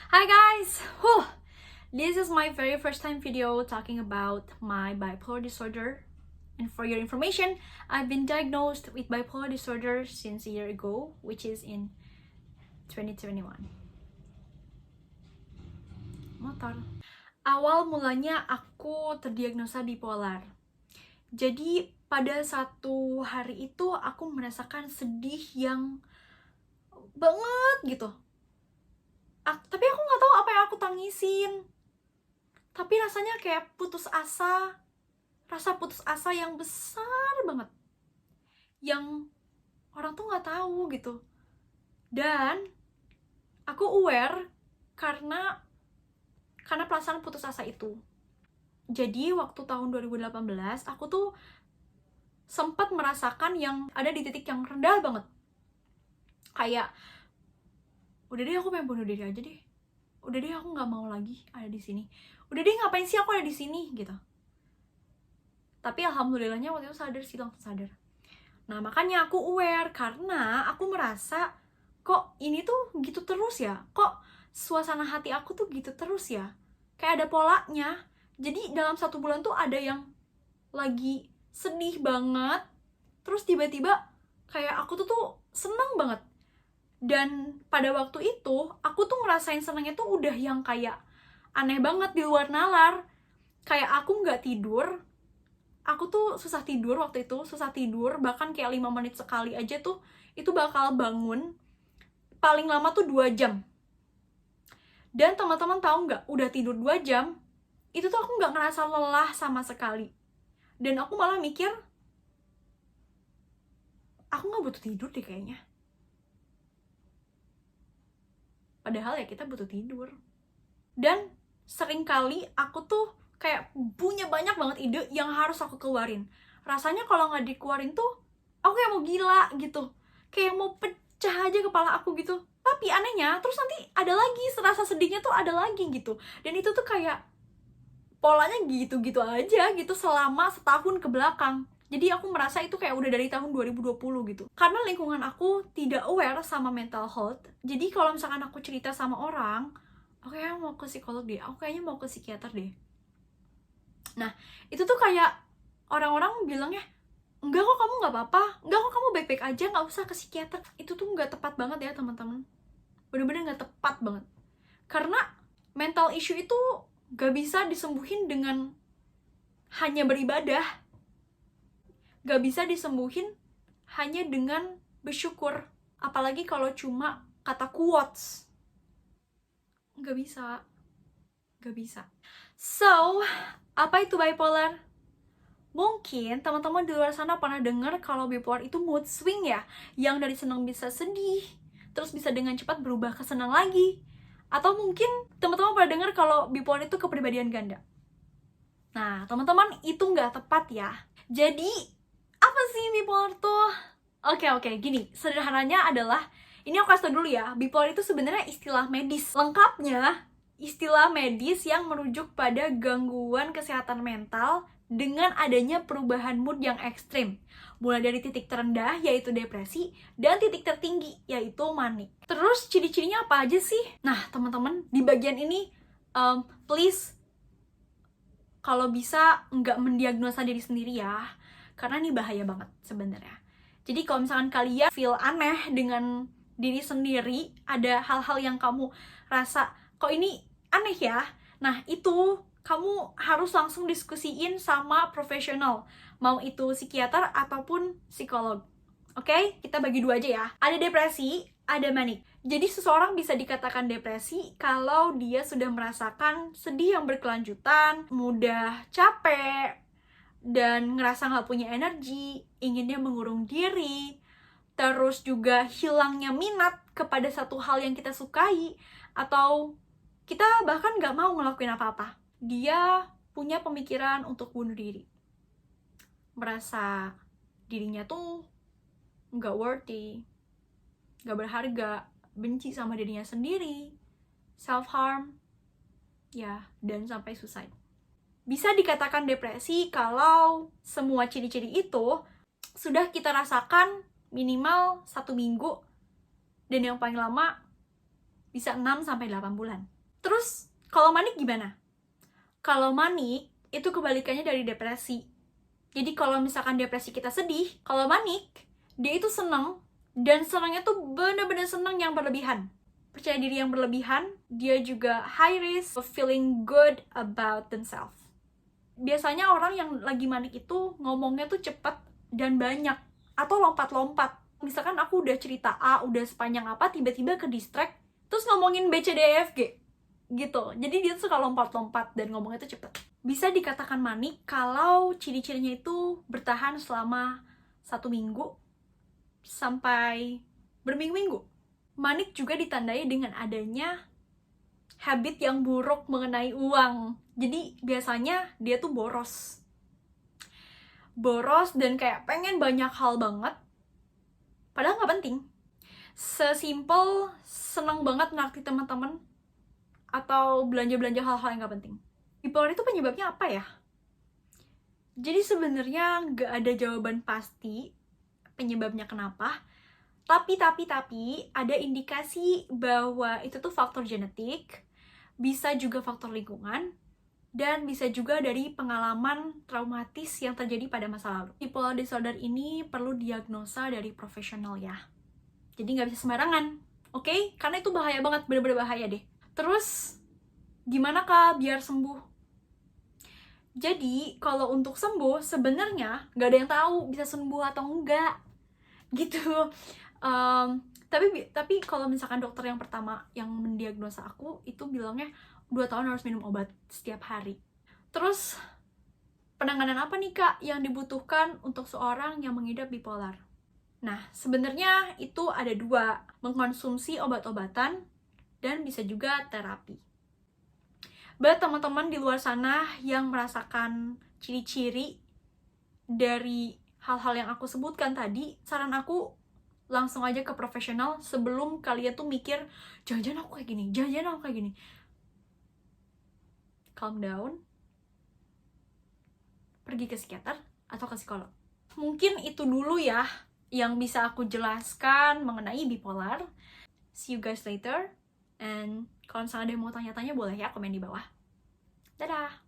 Hi guys! Whew. This is my very first time video talking about my bipolar disorder. And for your information, I've been diagnosed with bipolar disorder since a year ago, which is in 2021. Motor. Awal mulanya aku terdiagnosa bipolar. Jadi pada satu hari itu aku merasakan sedih yang banget gitu. Tapi aku nggak tahu apa yang aku tangisin. Tapi rasanya kayak putus asa. Rasa putus asa yang besar banget. Yang orang tuh nggak tahu gitu. Dan aku aware karena perasaan putus asa itu. Jadi waktu tahun 2018 aku tuh sempat merasakan yang ada di titik yang rendah banget. Kayak udah deh aku pengen bunuh diri aja deh. Udah deh aku nggak mau lagi ada di sini. Udah deh ngapain sih aku ada di sini gitu. Tapi alhamdulillahnya waktu itu sadar sih, langsung sadar. Nah makanya aku aware karena aku merasa kok ini tuh gitu terus ya. Kok suasana hati aku tuh gitu terus ya. Kayak ada polanya. Jadi dalam 1 bulan tuh ada yang lagi sedih banget. Terus tiba-tiba kayak aku tuh seneng banget. Dan pada waktu itu aku tuh ngerasain senengnya tuh udah yang kayak aneh banget, di luar nalar. Kayak aku nggak tidur. Aku tuh susah tidur waktu itu, susah tidur, bahkan kayak 5 menit sekali aja tuh itu bakal bangun paling lama tuh 2 jam. Dan teman-teman tahu nggak, udah tidur 2 jam itu tuh aku nggak ngerasa lelah sama sekali. Dan aku malah mikir aku nggak butuh tidur deh kayaknya. Padahal ya kita butuh tidur. Dan seringkali aku tuh kayak punya banyak banget ide yang harus aku keluarin. Rasanya kalau nggak dikeluarin tuh aku kayak mau gila gitu. Kayak mau pecah aja kepala aku gitu. Tapi anehnya terus nanti ada lagi, rasa sedihnya tuh ada lagi gitu. Dan itu tuh kayak polanya gitu-gitu aja gitu selama setahun ke belakang. Jadi aku merasa itu kayak udah dari tahun 2020 gitu. Karena lingkungan aku tidak aware sama mental health. Jadi kalau misalkan aku cerita sama orang, aku kayaknya mau ke psikolog deh, aku kayaknya mau ke psikiater deh. Nah, itu tuh kayak orang-orang bilangnya, enggak kok kamu nggak apa-apa, enggak kok kamu baik-baik aja, nggak usah ke psikiater. Itu tuh nggak tepat banget ya teman-teman. Bener-bener nggak tepat banget. Karena mental issue itu nggak bisa disembuhin dengan hanya beribadah. Gak bisa disembuhin hanya dengan bersyukur. Apalagi kalau cuma kata quotes. Gak bisa. Gak bisa. So, apa itu bipolar? Mungkin teman-teman di luar sana pernah dengar kalau bipolar itu mood swing ya. Yang dari senang bisa sedih, terus bisa dengan cepat berubah ke senang lagi. Atau mungkin teman-teman pernah dengar kalau bipolar itu kepribadian ganda. Nah, teman-teman itu nggak tepat ya. Jadi, apa sih bipolar tuh? Oke, gini, sederhananya adalah, ini aku kasih tau dulu ya, bipolar itu sebenarnya istilah medis. Lengkapnya, istilah medis yang merujuk pada gangguan kesehatan mental dengan adanya perubahan mood yang ekstrim. Mulai dari titik terendah, yaitu depresi, dan titik tertinggi, yaitu manik. Terus, ciri-cirinya apa aja sih? Nah, teman-teman, di bagian ini, please, kalau bisa nggak mendiagnosa diri sendiri ya, karena ini bahaya banget sebenarnya. Jadi kalau misalkan kalian feel aneh dengan diri sendiri, ada hal-hal yang kamu rasa kok ini aneh ya, nah itu kamu harus langsung diskusiin sama profesional, mau itu psikiater ataupun psikolog. Oke, kita bagi 2 aja ya. Ada depresi, ada manik. Jadi seseorang bisa dikatakan depresi kalau dia sudah merasakan sedih yang berkelanjutan, mudah capek, dan ngerasa nggak punya energi, inginnya mengurung diri, terus juga hilangnya minat kepada satu hal yang kita sukai, atau kita bahkan nggak mau ngelakuin apa-apa. Dia punya pemikiran untuk bunuh diri. Merasa dirinya tuh nggak worthy, nggak berharga, benci sama dirinya sendiri, self-harm, ya, dan sampai suicide. Bisa dikatakan depresi kalau semua ciri-ciri itu sudah kita rasakan minimal 1 minggu, dan yang paling lama bisa 6-8 bulan. Terus kalau manik gimana? Kalau manik itu kebalikannya dari depresi. Jadi kalau misalkan depresi kita sedih, kalau manik dia itu senang, dan senangnya tuh bener-bener senang yang berlebihan. Percaya diri yang berlebihan, dia juga high risk of feeling good about themselves. Biasanya orang yang lagi manik itu ngomongnya tuh cepet dan banyak, atau lompat-lompat. Misalkan aku udah cerita A, udah sepanjang apa, tiba-tiba ke distract, terus ngomongin B, C, D, E, F, G gitu. Jadi dia tuh suka lompat-lompat dan ngomongnya tuh cepet. Bisa dikatakan manik kalau ciri-cirinya itu bertahan selama 1 minggu sampai berminggu-minggu. Manik juga ditandai dengan adanya habit yang buruk mengenai uang. Jadi biasanya dia tuh boros dan kayak pengen banyak hal banget, padahal nggak penting. Sesimpel senang banget naktir teman-teman atau belanja-belanja hal-hal yang nggak penting. Bipolar itu penyebabnya apa ya? Jadi sebenarnya nggak ada jawaban pasti penyebabnya kenapa, tapi ada indikasi bahwa itu tuh faktor genetik, bisa juga faktor lingkungan, dan bisa juga dari pengalaman traumatis yang terjadi pada masa lalu. Bipolar disorder ini perlu diagnosa dari profesional ya. Jadi nggak bisa sembarangan, oke? Karena itu bahaya banget, bener-bener bahaya deh. Terus, gimana kak biar sembuh? Jadi, kalau untuk sembuh, sebenarnya nggak ada yang tahu bisa sembuh atau enggak. Gitu. Tapi kalau misalkan dokter yang pertama yang mendiagnosa aku, itu bilangnya 2 tahun harus minum obat setiap hari. Terus, penanganan apa nih kak yang dibutuhkan untuk seorang yang mengidap bipolar? Nah, sebenarnya itu ada 2, mengkonsumsi obat-obatan dan bisa juga terapi. Buat teman-teman di luar sana yang merasakan ciri-ciri dari hal-hal yang aku sebutkan tadi, saran aku langsung aja ke profesional sebelum kalian tuh mikir, jangan-jangan aku kayak gini. Calm down, pergi ke psikiater atau ke psikolog. Mungkin itu dulu ya yang bisa aku jelaskan mengenai bipolar. See you guys later, and kalau misalnya ada yang mau tanya-tanya boleh ya komen di bawah. Dadah!